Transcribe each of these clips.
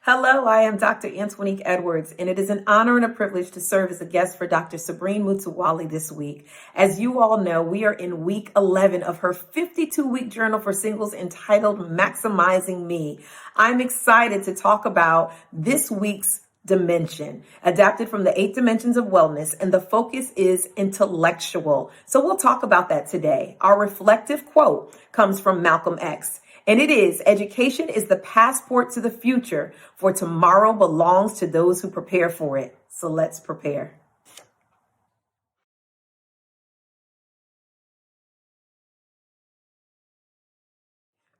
Hello, I am Dr. Anntwanique Edwards, and it is an honor and a privilege to serve as a guest for Dr. Sabrine Mutawali this week. As you all know, we are in week 11 of her 52-week journal for singles entitled Maximizing Me. I'm excited to talk about this week's dimension, adapted from the 8 dimensions of wellness, and the focus is intellectual. So we'll talk about that today. Our reflective quote comes from Malcolm X. And it is, education is the passport to the future, for tomorrow belongs to those who prepare for it. So let's prepare.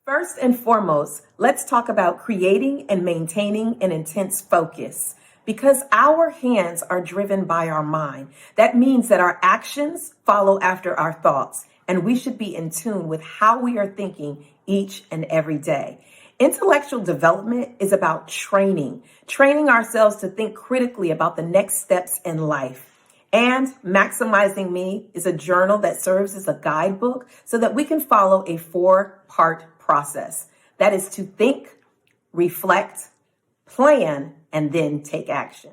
First and foremost, let's talk about creating and maintaining an intense focus. Because our hands are driven by our mind, that means that our actions follow after our thoughts, and we should be in tune with how we are thinking each and every day. Intellectual development is about training ourselves to think critically about the next steps in life. And Maximizing Me is a journal that serves as a guidebook so that we can follow a 4-part process. That is to think, reflect, plan, and then take action.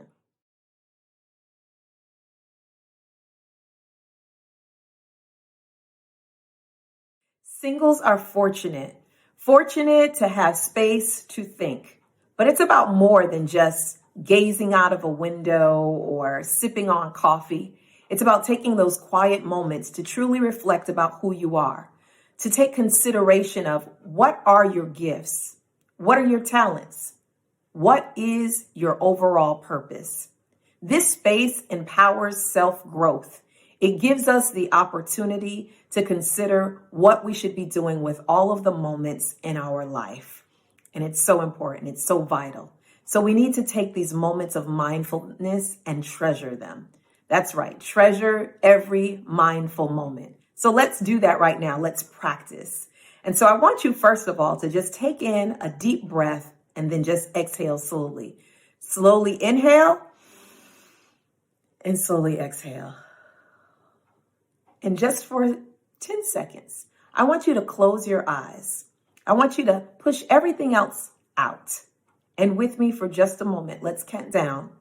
Singles are fortunate to have space to think, but it's about more than just gazing out of a window or sipping on coffee. It's about taking those quiet moments to truly reflect about who you are, to take consideration of what are your gifts? What are your talents? What is your overall purpose? This space empowers self-growth. It gives us the opportunity to consider what we should be doing with all of the moments in our life. And it's so important. It's so vital. So we need to take these moments of mindfulness and treasure them. That's right. Treasure every mindful moment. So let's do that right now. Let's practice. And so I want you, first of all, to just take in a deep breath and then just exhale slowly. Slowly inhale and slowly exhale. And just for 10 seconds, I want you to close your eyes. I want you to push everything else out. And with me for just a moment, let's count down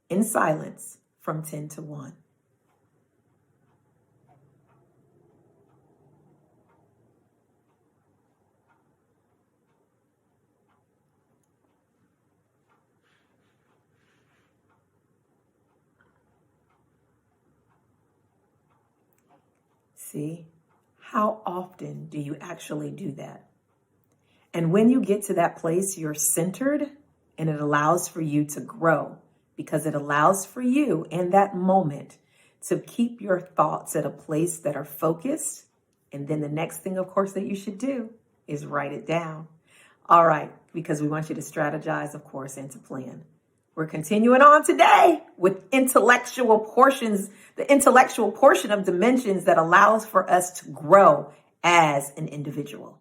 in silence from 10 to 1. See, how often do you actually do that? And when you get to that place, you're centered and it allows for you to grow because it allows for you in that moment to keep your thoughts at a place that are focused. And then the next thing, of course, that you should do is write it down. All right, because we want you to strategize, of course, and to plan. We're continuing on today with the intellectual portion of dimensions that allows for us to grow as an individual.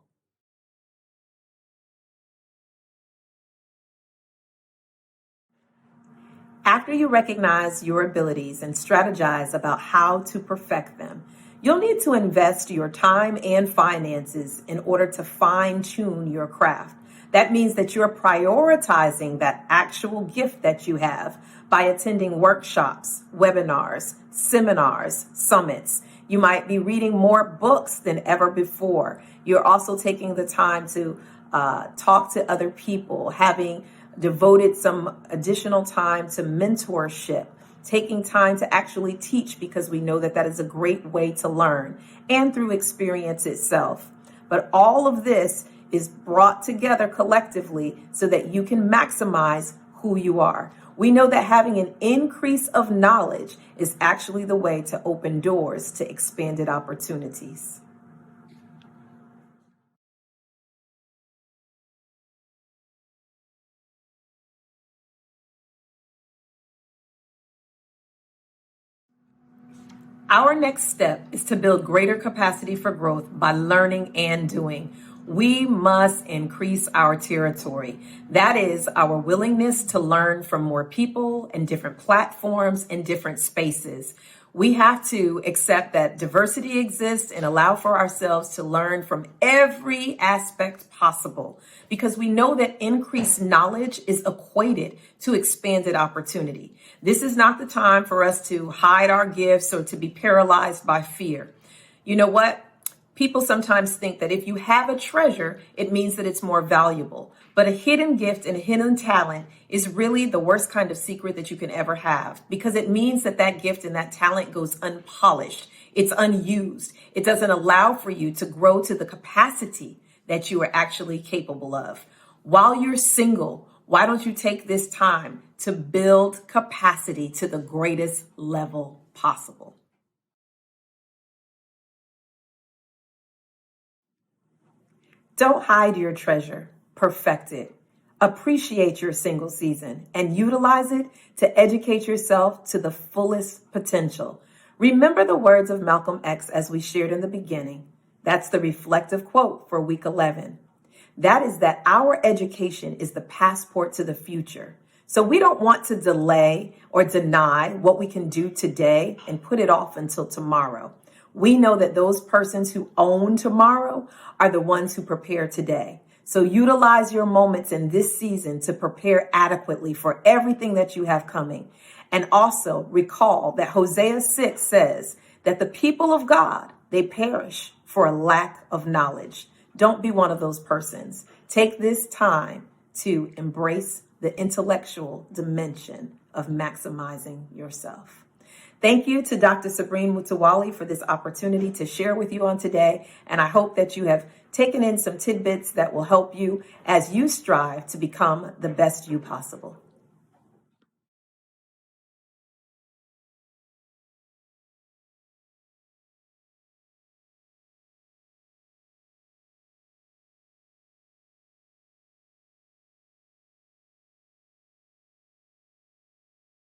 After you recognize your abilities and strategize about how to perfect them, you'll need to invest your time and finances in order to fine-tune your craft. That means that you're prioritizing that actual gift that you have by attending workshops, webinars, seminars, summits. You might be reading more books than ever before. You're also taking the time to talk to other people, having devoted some additional time to mentorship, taking time to actually teach because we know that that is a great way to learn and through experience itself. But all of this is brought together collectively so that you can maximize who you are. We know that having an increase of knowledge is actually the way to open doors to expanded opportunities. Our next step is to build greater capacity for growth by learning and doing. We must increase our territory. That is our willingness to learn from more people and different platforms and different spaces. We have to accept that diversity exists and allow for ourselves to learn from every aspect possible, because we know that increased knowledge is equated to expanded opportunity. This is not the time for us to hide our gifts or to be paralyzed by fear. You know what? People sometimes think that if you have a treasure, it means that it's more valuable. But a hidden gift and a hidden talent is really the worst kind of secret that you can ever have, because it means that that gift and that talent goes unpolished. It's unused. It doesn't allow for you to grow to the capacity that you are actually capable of. While you're single, why don't you take this time to build capacity to the greatest level possible? Don't hide your treasure, perfect it. Appreciate your single season and utilize it to educate yourself to the fullest potential. Remember the words of Malcolm X as we shared in the beginning. That's the reflective quote for week 11. That is that our education is the passport to the future. So we don't want to delay or deny what we can do today and put it off until tomorrow. We know that those persons who own tomorrow are the ones who prepare today. So utilize your moments in this season to prepare adequately for everything that you have coming. And also recall that Hosea 6 says that the people of God, they perish for a lack of knowledge. Don't be one of those persons. Take this time to embrace the intellectual dimension of maximizing yourself. Thank you to Dr. Sabrine Mutawali for this opportunity to share with you on today. And I hope that you have taken in some tidbits that will help you as you strive to become the best you possible.